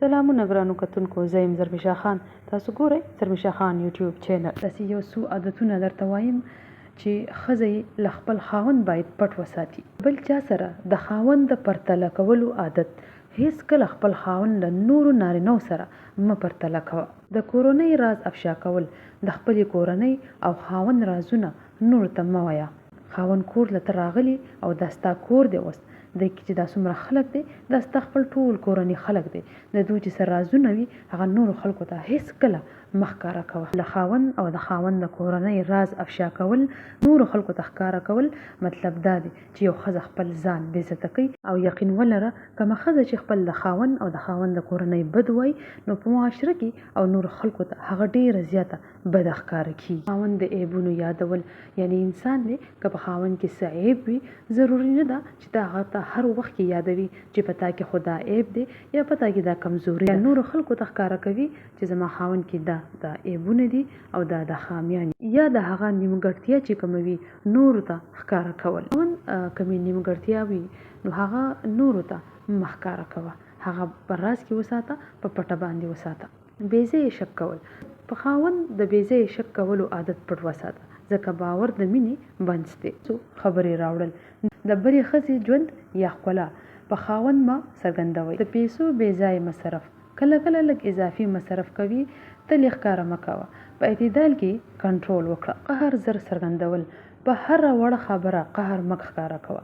سلامونه ګرانو کتونکو، زه یم زرمیشا خان. تاسو ګورئ زرمیشا خان یوټیوب چینل. داسې یو څو عادتونه درته وایم چې ښځه له خپل خاوند باید پټ وساتي. بل چا سره د خاوند د پرتله کولو عادت هیڅ کله خپل خاوند له نورو نارینه‌و سره مه پرتله کوه. د کورنۍ راز افشا کول د خپلې کورنۍ او خاوند رازونه نورو ته مه وایه. خاوند کور له ته راغلی او دا ستا کور دی، اوس د کې چې دا څومره خلک دی دا ستا خپل ټول کورنۍ خلک دی. د دوی چې څه رازونه وي هغه نورو خلکو ته هیڅ کله مه ښکاره کوه. له خاوند او د خاوند د کورنۍ راز افشا کول، نورو خلکو ته ښکاره کول، مطلب دا دی چې یو ښځه خپل ځان بې عزته کوي. او یقین ولره کومه ښځه چې خپل د خاوند او د خاوند د کورنۍ بد وایي نو په معاشره کې او نورو خلکو ته هغه ډیره زیاته بده ښکاره کیږي. خاوند د عیبونو یادول، یعنی انسان دی که په خاوند کې څه عیب وي ضروري نه ده چې دا هغه ته هر وخت کې یادوي چې په تا کې خو دا عیب دی یا په تا کې دا کمزوري ده. نورو خلکو ته ښکاره کوي چې زما خاوند کې دا عیبونه دي او دا د خامیان یا د هغه نیمګړتیا چې کومه وي نورو ته ښکاره کول. خاوند کومې نیمګړتیا وي نو هغه نورو ته مه ښکاره کوه، هغه په راز کې وساته، په پټه باندې وساته. بې ځایه شک کول، په خاوند د بې ځایه شک کولو عادت پټ وساته، ځکه باور د مینې بنسټ دی. خبرې راوړل د بلې ښځې ژوند یا ښکلا په خاوند مه څرګندوئ. د پیسو بې ځایه مصرف، کله کله لږ اضافي مصرف کوي، تل یې ښکاره مه کوه. په اعتدال کې کنټرول وکړه. قهر زر څرګندول، په هره وړه خبره قهر مه ښکاره کوه.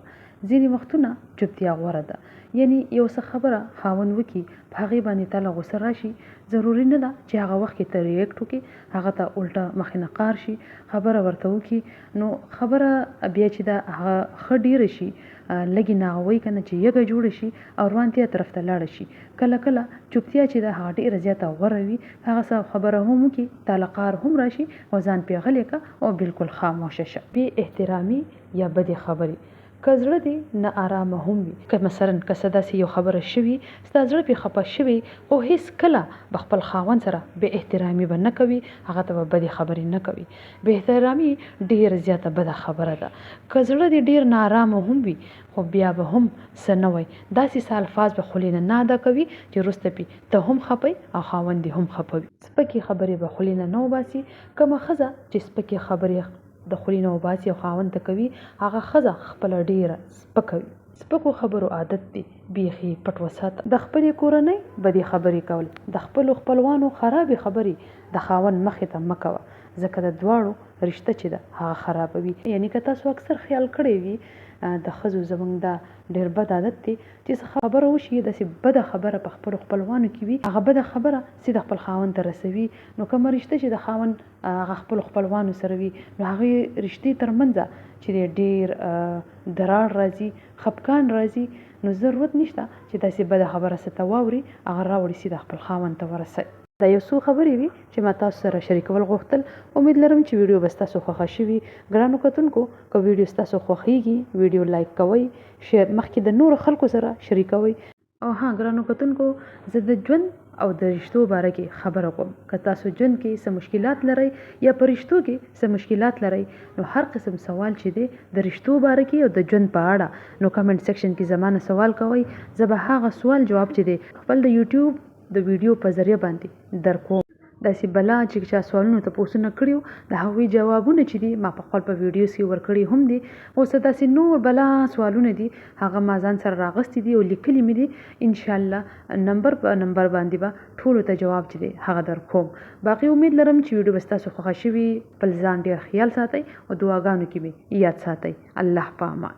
ځینې وختونه چوپتیا غوره ده، یعنی یو څه خبره خاوند وکړي په هغې باندې تاله غوسه راشي، ضروري نه ده چې هغه وخت کې ته ریاکټ وکړي، هغه ته الټه مخې نه قار شي، خبره ورته وکړي نو خبره بیا چې دا هغه ښه ډیره شي، لږې ناغوی که نه چې یږه جوړه شي او روانتیا طرف ته لاړه شي. کله کله چوپتیا چې ده هغه ډیره زیاته غوره وي، هغه څه خبره هم وکړي، تاله قار هم راشي او ځان پرې غلی که او بالکل خاموشه شه. بې احترامي یا بدې خبرې، که زړه دې نه آرامه هم وي، که مثلا که څه داسې یو خبره شوي ستا زړه پرې خفه شوي خو هیڅ کله به خپل خاوند سره بې احترامي به نه کوي، هغه ته به بدې خبرې نه کوي. بې احترامي ډیره زیاته بده خبره ده. که زړه دې ډیر ناارامه هم وي خو بیا به هم څه نه وایي، داسې څه الفاظ به خولې نه ادا کوي چې وروسته پې ته هم خفه او خاوند دې هم خفه وي. سپکې خبرې به خولې نه وباسي. کومه ښځه چې سپکې خبرې د خولې نه وباسي او خاوند ته کوي هغه ښځه خپله ډیره سپکه وي. سپکو خبرو عادت دی بیخي پټ وساته. د خپلې کورنۍ بدې خبرې کول، د خپلو خپلوانو خرابې خبرې د خاوند مخې ته مه کوه، ځکه د دواړو رشته چې ده هغه خرابوي. یعنی که تاسو اکثر خیال کړی وي د ښځو زموږ دا ډېر بد عادت دی چې څه خبره وشي داسې بده خبره په خپلو خپلوانو کې وي، هغه بده خبره سیده خپل خاوند ته رسوي. نو کومه رشته چې د خاوند هغه خپلو خپلوانو سره وي نو هغې رشتې ترمنځ چې ډېر درار راځي، خفګان راځي، نو ضرورت نشته چې داسې بده خبره څه ته واوري هغه راوړي سیده خپل خاوند ته ورسوي. دا یو څو خبرې وي چې ما تاسو سره شریکول غوښتل. امید لرم چې ویډیو به ستاسو خوښه شوي. ګرانو کتونکو، که ویډیو ستاسو خوښیږي ویډیو لایک کوئ، شیر مخکې د نورو خلکو سره شریکوئ. او ها ګرانو کتونکو، زه د ژوند او د رشتو باره کې خبره کوم. که تاسو ژوند کې څه مشکلات لرئ یا په رشتو کې څه مشکلات لرئ نو هر قسم سوال چې دی د رشتو باره کې او د ژوند په اړه نو کمنټ سیکشن کې زمانه سوال کوئ. زه به هغه سوال جواب چې دی خپل د یوټیوب د ویډیو په ذریعه باندې درکوم. داسې بلا چې چا سوالونو ته پوښتنه کړیو د هغوی جوابونه چې دي ما په خپل په ویډیوز کې ورکړي هم دي. اوس داسې نور بلا سوالونه دي هغه ما ځان سره راغستې دي او لیکلي مې دي. انشاءالله نمبر په نمبر باندې به ټولو ته جواب چې دی هغه درکوم. باقي امید لرم چې ویډیو به ستاسو خوښه شوي. خپل ځان ډېر خیال ساتئ او دعاګانو کې مې یاد ساتئ. الله په امان.